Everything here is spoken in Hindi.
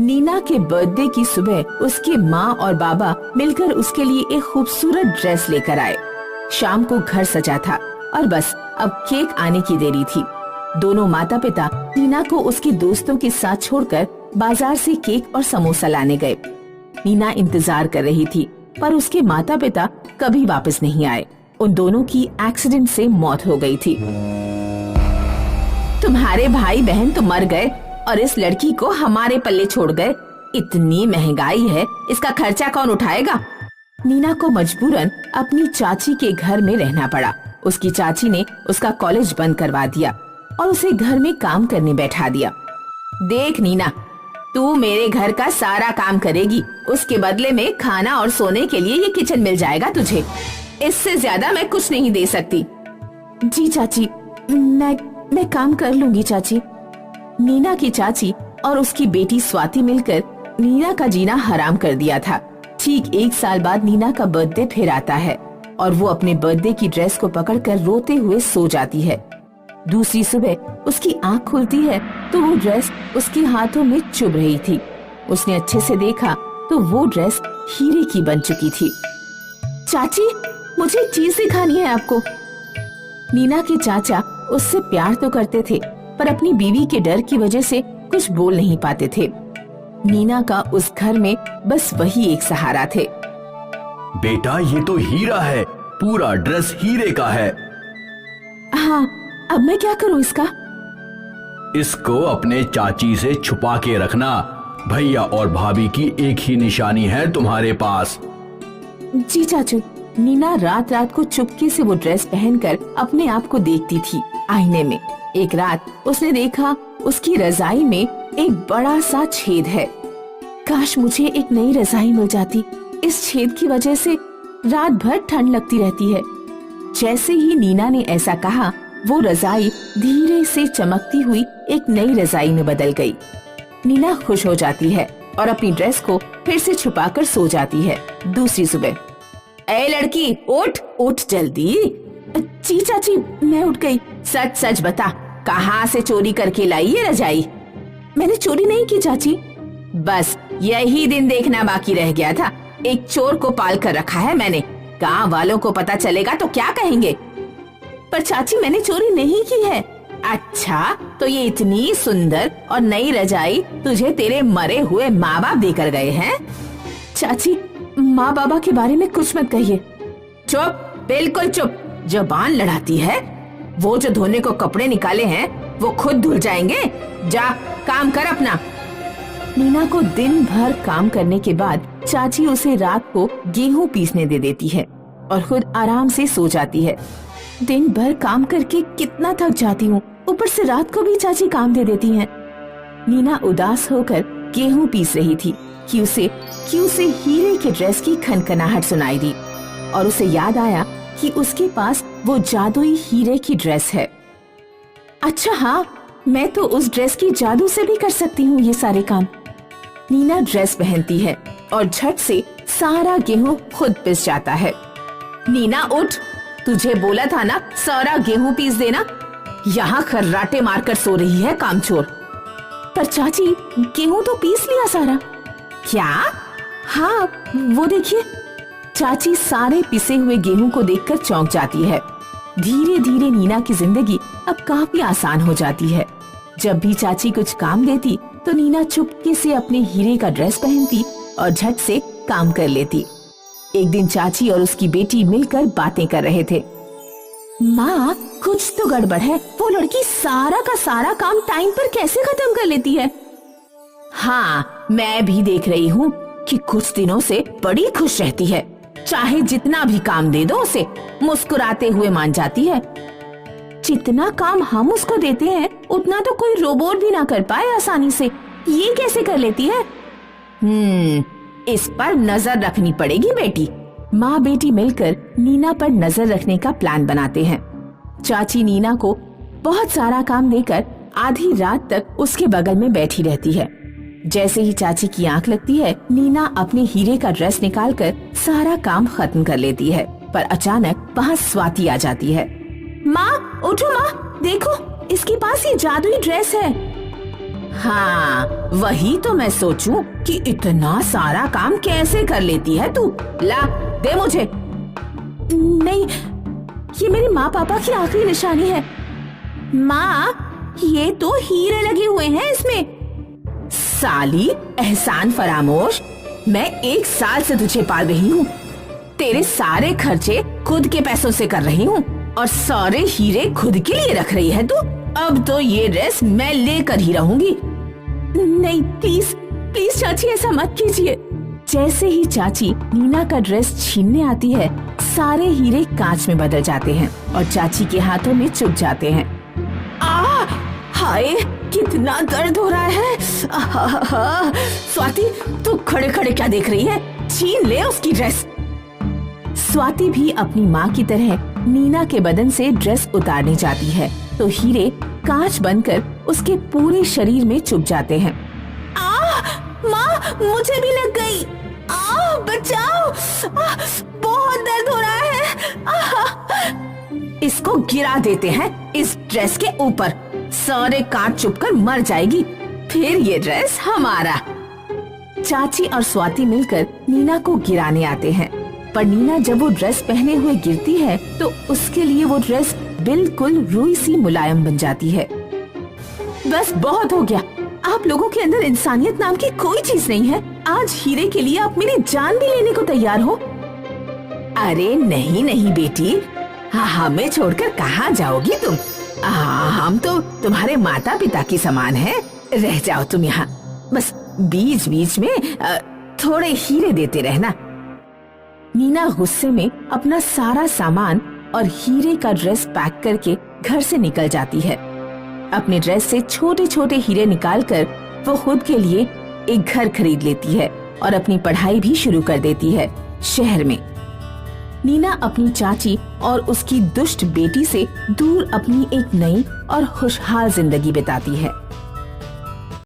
नीना के बर्थडे की सुबह उसकी माँ और बाबा मिलकर उसके लिए एक खूबसूरत ड्रेस लेकर आए। शाम को घर सजा था और बस अब केक आने की देरी थी। दोनों माता पिता नीना को उसके दोस्तों के साथ छोड़कर बाजार से केक और समोसा लाने गए। नीना इंतजार कर रही थी पर उसके माता पिता कभी वापस नहीं आए। उन दोनों की एक्सीडेंट से मौत हो गई थी। तुम्हारे भाई बहन तो मर गए और इस लड़की को हमारे पल्ले छोड़ गए। इतनी महंगाई है, इसका खर्चा कौन उठाएगा? नीना को मजबूरन अपनी चाची के घर में रहना पड़ा। उसकी चाची ने उसका कॉलेज बंद करवा दिया और उसे घर में काम करने बैठा दिया। देख नीना, तू मेरे घर का सारा काम करेगी, उसके बदले में खाना और सोने के लिए ये किचन मिल जाएगा तुझे। इससे ज्यादा मैं कुछ नहीं दे सकती। जी चाची, मैं काम कर लूंगी चाची। नीना की चाची और उसकी बेटी स्वाति मिलकर नीना का जीना हराम कर दिया था। ठीक 1 साल बाद नीना का बर्थडे फिर आता है और वो अपने बर्थडे की ड्रेस को पकड़कर रोते हुए सो जाती है। दूसरी सुबह उसकी आंख खुलती है तो वो ड्रेस उसके हाथों में चुभ रही थी। उसने अच्छे से देखा तो वो ड्रेस हीरे की बन चुकी थी। चाची, मुझे चीज सिखानी है आपको। नीना के चाचा उससे प्यार तो करते थे पर अपनी बीवी के डर की वजह से कुछ बोल नहीं पाते थे। नीना का उस घर में बस वही एक सहारा थे। बेटा, ये तो हीरा है, पूरा ड्रेस हीरे का है। हाँ, अब मैं क्या करूँ इसका? इसको अपने चाची से छुपा के रखना। भैया और भाभी की एक ही निशानी है तुम्हारे पास। जी चाचू। नीना रात रात को चुपके से वो ड्रेस पहनकर अपने आप को देखती थी आईने में। एक रात उसने देखा उसकी रजाई में एक बड़ा सा छेद है। काश मुझे एक नई रजाई मिल जाती। इस छेद की वजह से रात भर ठंड लगती रहती है। जैसे ही नीना ने ऐसा कहा, वो रजाई धीरे से चमकती हुई एक नई रजाई में बदल गई। नीना खुश हो जाती है और अपनी ड्रेस को फिर से छुपाकर सो जाती है। दूसरी सुबह, ए लड़की, उठ उठ जल्दी। जी चाची, मैं उठ गई। सच सच बता, कहाँ से चोरी करके लाई ये रजाई? मैंने चोरी नहीं की चाची। बस यही दिन देखना बाकी रह गया था। एक चोर को पाल कर रखा है मैंने। गांव वालों को पता चलेगा तो क्या कहेंगे? पर चाची, मैंने चोरी नहीं की है। अच्छा, तो ये इतनी सुंदर और नई रजाई तुझे तेरे मरे हुए माँ बाप देकर गए हैं? चाची, माँ बाबा के बारे में कुछ मत कहिए। चुप, बिल्कुल चुप। जुबान लड़ाती है। वो जो धोने को कपड़े निकाले हैं वो खुद धुल जाएंगे। जा काम कर अपना। नीना को दिन भर काम करने के बाद चाची उसे रात को गेहूं पीसने दे देती है और खुद आराम से सो जाती है। दिन भर काम करके कितना थक जाती हूँ, ऊपर से रात को भी चाची काम दे देती हैं। नीना उदास होकर गेहूं पीस रही थी कि उसे हीरे के ड्रेस की खनखनाहट सुनाई दी और उसे याद आया कि उसके पास वो जादुई हीरे की ड्रेस है। अच्छा हाँ, मैं तो उस ड्रेस की जादू से भी कर सकती हूँ ये सारे काम। नीना ड्रेस पहनती है और झट से सारा गेहूं खुद पिस जाता है। नीना उठ, तुझे बोला था ना सारा गेहूं पीस देना। यहाँ खर्राटे मारकर सो रही है कामचोर। पर चाची, गेहूं तो पीस लिया सारा। क्या? हाँ, वो देखिए। चाची सारे पिसे हुए गेहूं को देखकर चौंक जाती है। धीरे धीरे नीना की जिंदगी अब काफी आसान हो जाती है। जब भी चाची कुछ काम देती तो नीना चुपके से अपने हीरे का ड्रेस पहनती और झट से काम कर लेती। एक दिन चाची और उसकी बेटी मिलकर बातें कर रहे थे। माँ, कुछ तो गड़बड़ है। वो लड़की सारा का सारा काम टाइम पर कैसे खत्म कर लेती है? हाँ, मैं भी देख रही हूँ कि कुछ दिनों से बड़ी खुश रहती है। चाहे जितना भी काम दे दो उसे, मुस्कुराते हुए मान जाती है। जितना काम हम उसको देते हैं उतना तो कोई रोबोट भी ना कर पाए आसानी से। ये कैसे कर लेती है? इस पर नजर रखनी पड़ेगी बेटी। माँ बेटी मिलकर नीना पर नजर रखने का प्लान बनाते हैं। चाची नीना को बहुत सारा काम देकर आधी रात तक उसके बगल में बैठी रहती है। जैसे ही चाची की आंख लगती है, नीना अपने हीरे का ड्रेस निकालकर सारा काम खत्म कर लेती है। पर अचानक वहाँ स्वाति आ जाती है। माँ, उठो माँ, देखो इसके पास ये जादुई ड्रेस है। हाँ, वही तो मैं सोचूं कि इतना सारा काम कैसे कर लेती है तू। ला दे मुझे। नहीं, ये मेरे माँ पापा की आखिरी निशानी है। माँ, ये तो हीरे लगे हुए हैं इसमें। साली एहसान फरामोश, मैं 1 साल से तुझे पाल रही हूँ, तेरे सारे खर्चे खुद के पैसों से कर रही हूँ और सारे हीरे खुद के लिए रख रही है तू। अब तो ये ड्रेस मैं लेकर ही रहूंगी। नहीं, प्लीज प्लीज चाची, ऐसा मत कीजिए। जैसे ही चाची नीना का ड्रेस छीनने आती है, सारे हीरे कांच में बदल जाते हैं और चाची के हाथों में चुभ जाते हैं। हाय, कितना दर्द हो रहा है। स्वाति, तू खड़े खड़े क्या देख रही है? छीन ले उसकी ड्रेस। स्वाति भी अपनी माँ की तरह नीना के बदन से ड्रेस उतारने जाती है तो हीरे कांच बनकर उसके पूरे शरीर में चुभ जाते हैं। माँ, मुझे भी लग गई। बचाओ, बहुत दर्द हो रहा है। इसको गिरा देते हैं इस ड्रेस के ऊपर, सारे कांच चुभकर मर जाएगी, फिर ये ड्रेस हमारा। चाची और स्वाति मिलकर नीना को गिराने आते हैं, पर नीना जब वो ड्रेस पहने हुए गिरती है तो उसके लिए वो ड्रेस बिल्कुल रुई सी मुलायम बन जाती है। बस बहुत हो गया, आप लोगों के अंदर इंसानियत नाम की कोई चीज नहीं है। आज हीरे के लिए आप मेरी जान भी लेने को तैयार हो। अरे नहीं नहीं बेटी, हमें छोड़कर कहाँ जाओगी तुम? हम तो तुम्हारे माता पिता की समान हैं। रह जाओ तुम यहाँ, बस बीच बीच में थोड़े हीरे देते रहना। नीना गुस्से में अपना सारा सामान और हीरे का ड्रेस पैक करके घर से निकल जाती है। अपने ड्रेस से छोटे छोटे हीरे निकालकर वो खुद के लिए एक घर खरीद लेती है और अपनी पढ़ाई भी शुरू कर देती है शहर में। नीना अपनी चाची और उसकी दुष्ट बेटी से दूर अपनी एक नई और खुशहाल जिंदगी बिताती है।